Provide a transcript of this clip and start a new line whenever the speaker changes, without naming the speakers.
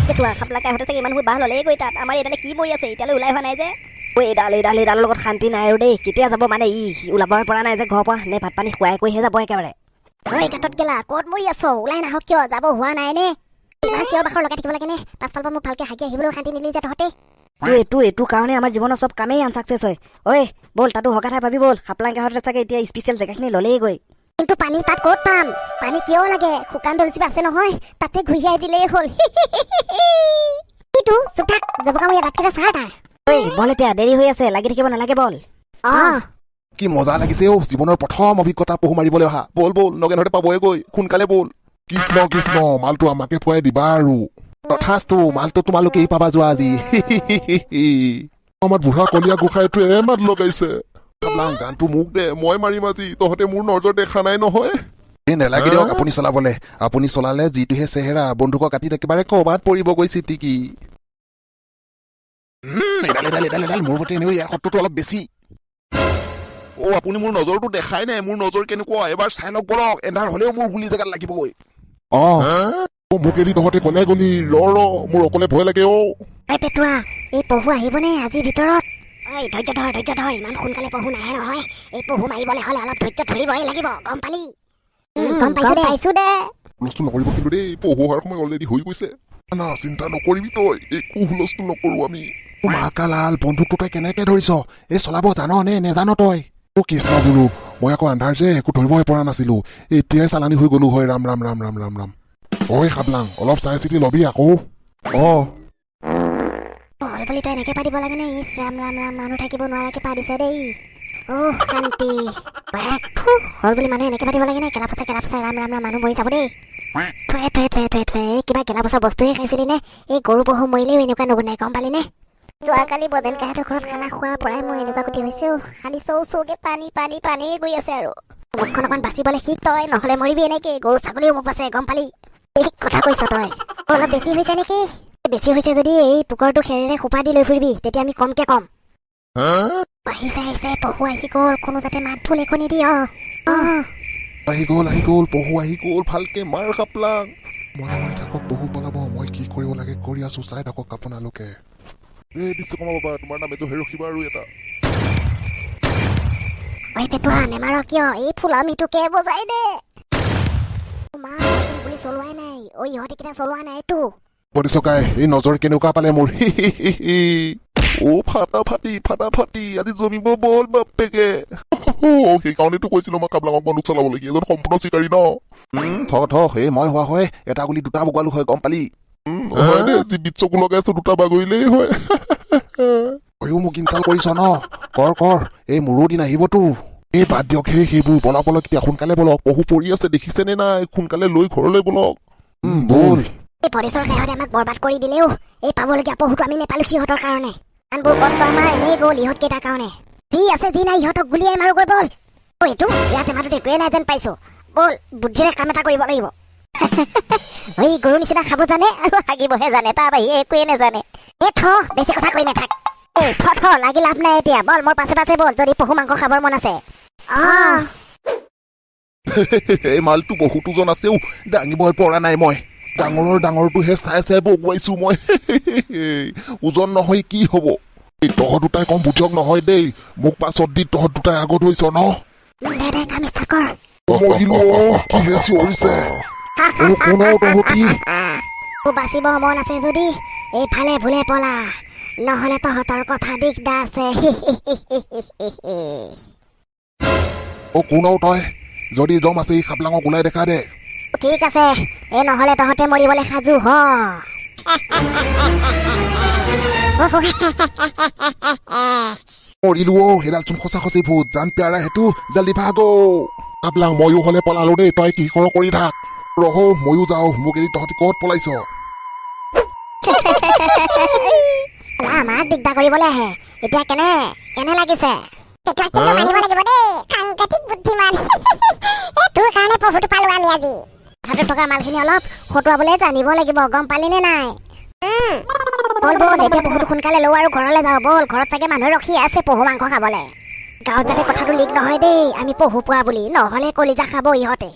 কেতুৱা খাপলা কাহঁতে চাগে ইমান বাহ ল'লেই গৈ তাত আমাৰ এইডালে কি মৰি আছে এতিয়ালৈ ওলাই হোৱা নাই যে এইডালৰ লগত শান্তি নাই আৰু দেই কেতিয়া যাব মানে ওলাব পৰা নাই যে ঘৰৰ পৰা নে ভাত পানী খুৱাই কৈহে যাব একেবাৰে ঐ গাঁতত গেলা ক'ত মৰি আছ ওলাই নাহক কিয় যাব হোৱা নাই নে ইমান চিঞৰ বাখৰ লগাই থাকিব লাগে নে পাছফালৰ পৰা মোক ভালকে হাগি আহিবলৈও শান্তি নিলি যে তহঁতে এইটো কাৰণে আমাৰ জীৱনৰ চব কামেই আনচাকচেছ হয় ঐ ব'ল তাতো হকা ঠাই পাবি ব'ল খাপলা কাহঁতে চাগে এতিয়া স্পেচিয়েল জেগাখিনি ল'লেই গৈ কিন্তু পানী তাত ক'ত পাম পানী কিয় লাগে শুকান দলচিপ আছে নহয় তাতে ঘূৰিয়াই দিলেই হ'ল ইটো চুপ থাক জবকামৰীয়া দাঁতকেইটা চাহ তাৰ ঐ বল এতিয়া দেৰি হৈ আছে লাগি থাকিব নালাগে বল
কি মজা লাগিছে অ জীৱনৰ প্ৰথম অভিজ্ঞতা পহু মাৰিবলৈ অহা বল নগেনহঁতে পাবই গৈ সোনকালে বল কৃষ্ণ কৃষ্ণ মালটো আমাকে খুৱাই দিবা আৰু তথাস্তু মালটো তোমালোকেই পাবা যোৱা আজি আমাৰ বুঢ়া কলীয়া গোসাঁইটোৱে মাত লগাইছে গানটো মোক দে মই মাৰিম আজি তহঁতে মোৰ নজৰ দেখা নাই নহয় নেলাগে দিয়ক আপুনি চলাবলে আপুনি চলালে যিটোহে চেহেৰা বন্ধুকক কাটি একেবাৰে ক'ৰবাত পৰিবগৈ চিটিকি এডাল মোৰ গতে এনেও ইয়াৰ শব্দটো অলপ বেছি আপুনি মোৰ নজৰটো দেখাই নাই মোৰ নজৰ কেনেকুৱা এবাৰ চাই লওক বলক এন্ধাৰ হলেও মোৰ গুলি জেগাত লাগিবগৈ মোক এৰি তহঁতে কলে গলি ৰ মোৰ অকলে ভয় লাগে
পেটুৱা এই পহু আহিবনে আজিৰ ভিতৰত ধৈৰ্য ধৰ ইমান সোনকালে পহু নাহে নহয় এই পহু মাৰিবলৈ হলে অলপ ধৈৰ্য ধৰিবই লাগিব গম পালি গম পাইছো দে
হুলস্থুল নকৰিব কিন্তু দেই পহু অহাৰ সময় অলৰেডি হৈ গৈছে না চিন্তা নকৰিবি তই একো হুলস্থুল নকৰো আমি মাকালাল বন্ধুকটো তই কেনেকে ধৰিছ এই চলাব জান নে নেজান তই কৃষ্ণ গুৰু মই আকৌ আন্ধাৰ যে একো ধৰিবই পৰা নাছিলো এতিয়াই চালানি হৈ গলো হয় ৰাম ৰাম ৰাম ৰাম ৰাম ৰাম ঐ খাবলাং অলপ চাই চিতি লবি আকৌ
বল বুলি তই এনেকে পাতিব লাগে নে ইছ ৰাম ৰাম ৰাম মানুহ থাকিব নোৱাৰাকে পাতিছে দেই শান্তি হল বুলি মানুহে এনেকে পাতিব লাগে নে কেলা ফচা ৰাম ৰাম ৰাম মানুহ মৰি যাব দেই কিবা গেলা পচা বস্তুহে খাইছিলি নে এই গৰু পহু মৰিলেও এনেকুৱা নবনাই গম পালি নে যোৱাকালি বদেন কাহঁতৰ ঘৰত খানা খোৱাৰ পৰাই মই এনেকুৱা গতি হৈছে খালি চৌকে পানী গৈ আছে আৰু মুখখন অকণ বাচিবলৈ শিক তই নহলে মৰিবি এনেকে গৰু ছাগলীও মোক বাচে গম পালি এই কথা কৈছ তই অলপ বেছি হৈছে নেকি বেছি হৈছে যদি এই পুকুৰটো খেৰেৰে সোপা দি লৈ ফুৰিবি তেতিয়া আমি কমকে কম আহিছে পহু আহি গ'ল কোনো যাতে মাত ভুল একো নিদিয়
আহি গ'ল পহু আহি গ'ল ভালকে মাৰ খাপলাং মনে মনে থাকক পহু পলাব মই কি কৰিব লাগে কৰি আছো চাই থাকক আপোনালোকে এই বিশ্বকৰ্মা বাবা তোমাৰ নাম এযোৰ ৰখিবা আৰু এটা
পেটুৱা নেমাৰ কিয় এই ফুলামিটোকে বজাই দে বুলি চলোৱাই নাই ইহঁতে কেইটা চলোৱা নাই এইটো
বদিচকাই এই নজৰ কেনেকুৱা পালে মোৰ ফাটা ফাটি আজি জমিব বল বাপেকে সেইকাৰণেতো কৈছিলো মই কাবলাঙক বন্ধুক চলাবলগী এজন সম্পূৰ্ণ চিকাৰী ন এই মই হোৱা হয় এটা গুলি দুটা বগালো হয় গম পালি জীৱিত চকু লগাইছো দুটা বাগৰিলেই হয় মোক ইনচাল কৰিছ ন কৰ এই মোৰো দিন আহিবতো এই বাদ দিয়ক সেইবোৰ বলাবলৈ কেতিয়া সোনকালে বলক পহু পৰি আছে দেখিছেনে নাই সোনকালে লৈ ঘৰলৈ বলক বল
এই পৰেশৰ কাহঁতে আমাক বৰবাদ কৰি দিলেও এই পাবলগীয়া পহুটো আমি নেপালো সিহঁতৰ কাৰণে আনবোৰ কষ্ট আমাৰ এনেই গ'ল ইহঁত কেইটাৰ কাৰণে যি আছে যি নাই ইহঁতক গুলিয়াই মাৰো গৈ বল এইটো ইয়াতে মাতোতে একোৱে নাই যেন পাইছো বল বুদ্ধিৰে কাম এটা কৰিব লাগিব গৰু নিচিনা খাব জানে আৰু হাগিবহে জানে তাৰ বাহিৰে একোৱে নাজানে বেছি কথা কৈ নাথাক লাগি লাভ নাই এতিয়া বল মোৰ পাছে বল যদি পহু মাংস খাবৰ মন আছে
এই মালটো বহুতো জন আছেও দাঙিবই পৰা নাই মই ডাঙৰটোহে চাই বগুৱাইছো মই ওজন নহয় কি হব এই তহঁত দুটাই কম বুজক নহয় দেই মোক পাছত দি তহঁত দুটাই আগত হৈছ ন
বাচিব মন আছে যদি এইফালে ভুলে পলা নহলে তহঁতৰ কথা দিগদাৰ আছে
কোনও তই যদি দম আছে এই খাপলাঙক ওলাই দেখা দে
ঠিক আছে নহলে তহঁতে মৰিবলৈ সাজু হ
মৰিলো সেইডাল চোন সঁচা ভূত জান প্যাৰা হেতু জল্দি ভাগো খাপলাং ময়ো হলে পলালো দেই তই কি কৰ কৰি থাক ময়ো যাওঁ মোক এৰি তহঁতি ক'ত পলাইছ
আমাক দিগদাৰ কৰিবলৈ আহে এতিয়া কেনে লাগিছে তোৰ কাৰণে পহুটো পালো আমি আজি হাতত থকা মালখিনি অলপ খটুৱাবলৈ জানিব লাগিব গম পালি নে নাই বল এতিয়া পহুটো সোনকালে লওঁ আৰু ঘৰলৈ যাওঁ বল ঘৰত চাগে মানুহে ৰখি আছে পহু মাংস খাবলৈ গাঁৱত যাতে কথাটো লিক নহয় দেই আমি পহু পোৱা বুলি নহলে কলিজা খাব ইহঁতে